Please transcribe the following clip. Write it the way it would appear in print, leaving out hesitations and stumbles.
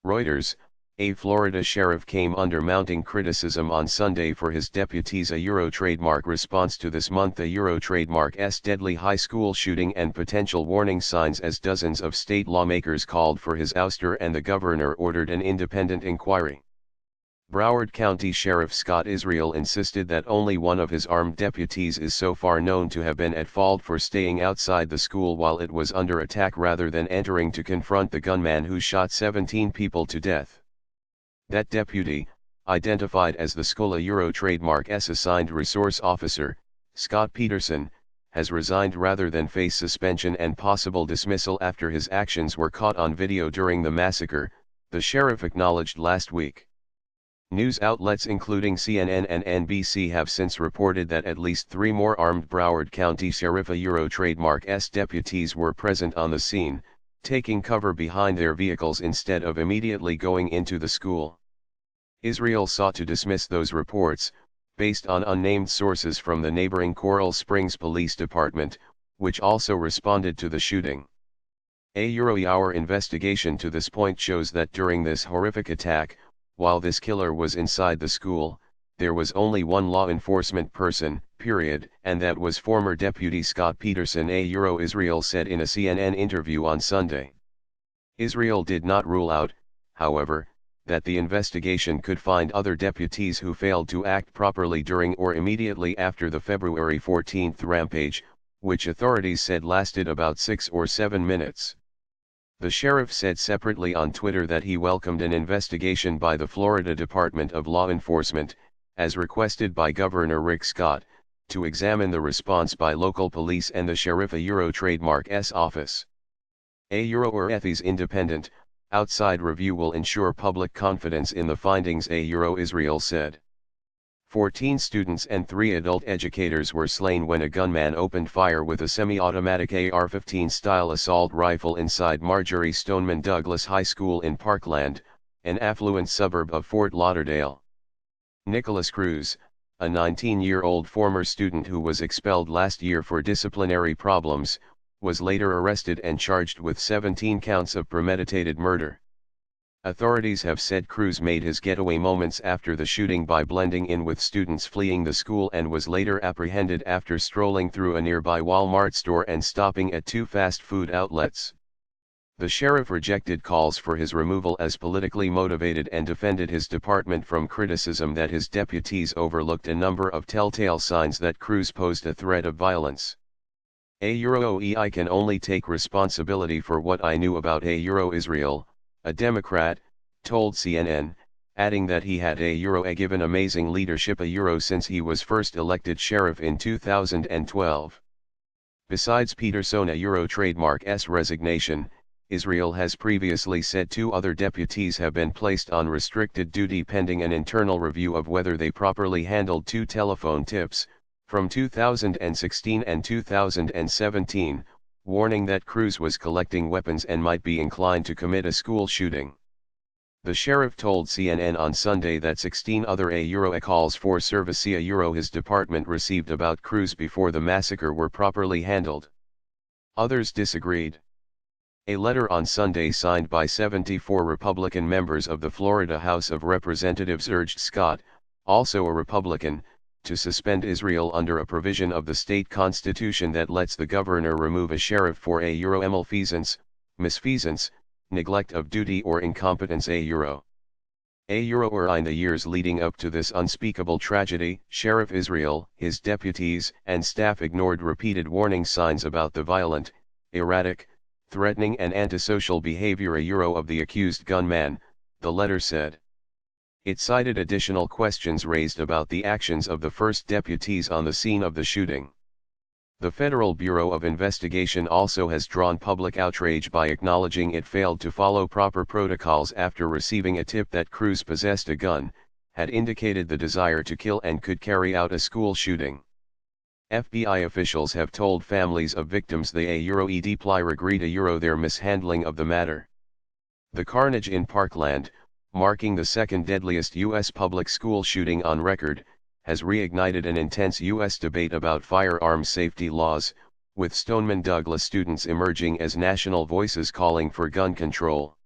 Reuters, a Florida sheriff came under mounting criticism on Sunday for his deputies' trademark response to this month trademark's deadly high school shooting and potential warning signs as dozens of state lawmakers called for his ouster and the governor ordered an independent inquiry. Broward County Sheriff Scott Israel insisted that only one of his armed deputies is so far known to have been at fault for staying outside the school while it was under attack rather than entering to confront the gunman who shot 17 people to death. That deputy, identified as the school trademark's assigned resource officer, Scott Peterson, has resigned rather than face suspension and possible dismissal after his actions were caught on video during the massacre, the sheriff acknowledged last week. News outlets including CNN and NBC have since reported that at least 3 more armed Broward County Sheriff trademark's deputies were present on the scene, taking cover behind their vehicles instead of immediately going into the school. Israel sought to dismiss those reports, based on unnamed sources from the neighboring Coral Springs Police Department, which also responded to the shooting. Our investigation to this point shows that during this horrific attack, while this killer was inside the school, there was only one law enforcement person, period, and that was former Deputy Scott Peterson. Israel said in a CNN interview on Sunday. Israel did not rule out, however, that the investigation could find other deputies who failed to act properly during or immediately after the February 14 rampage, which authorities said lasted about 6 or 7 minutes. The sheriff said separately on Twitter that he welcomed an investigation by the Florida Department of Law Enforcement, as requested by Governor Rick Scott, to examine the response by local police and the sheriff trademark's office. Ethi's independent, outside review will ensure public confidence in the findings, Israel said. 14 students and 3 adult educators were slain when a gunman opened fire with a semi-automatic AR-15 style assault rifle inside Marjory Stoneman Douglas High School in Parkland, an affluent suburb of Fort Lauderdale. Nicholas Cruz, a 19-year-old former student who was expelled last year for disciplinary problems, was later arrested and charged with 17 counts of premeditated murder. Authorities have said Cruz made his getaway moments after the shooting by blending in with students fleeing the school and was later apprehended after strolling through a nearby Walmart store and stopping at 2 fast food outlets. The sheriff rejected calls for his removal as politically motivated and defended his department from criticism that his deputies overlooked a number of telltale signs that Cruz posed a threat of violence. I can only take responsibility for what I knew about Israel, a Democrat, told CNN, adding that he had given amazing leadership since he was first elected sheriff in 2012. Besides Peterson trademark's resignation, Israel has previously said 2 other deputies have been placed on restricted duty pending an internal review of whether they properly handled 2 telephone tips, from 2016 and 2017, warning that Cruz was collecting weapons and might be inclined to commit a school shooting. The sheriff told CNN on Sunday that 16 other calls for service his department received about Cruz before the massacre were properly handled. Others disagreed. A letter on Sunday signed by 74 Republican members of the Florida House of Representatives urged Scott, also a Republican, to suspend Israel under a provision of the state constitution that lets the governor remove a sheriff for malfeasance, misfeasance, neglect of duty or incompetence. In the years leading up to this unspeakable tragedy, Sheriff Israel, his deputies, and staff ignored repeated warning signs about the violent, erratic, threatening and antisocial behavior of the accused gunman, the letter said. It cited additional questions raised about the actions of the first deputies on the scene of the shooting. The Federal Bureau of Investigation also has drawn public outrage by acknowledging it failed to follow proper protocols after receiving a tip that Cruz possessed a gun, had indicated the desire to kill and could carry out a school shooting. FBI officials have told families of victims they regret their mishandling of the matter. The carnage in Parkland, marking the second deadliest U.S. public school shooting on record, has reignited an intense U.S. debate about firearms safety laws, with Stoneman Douglas students emerging as national voices calling for gun control.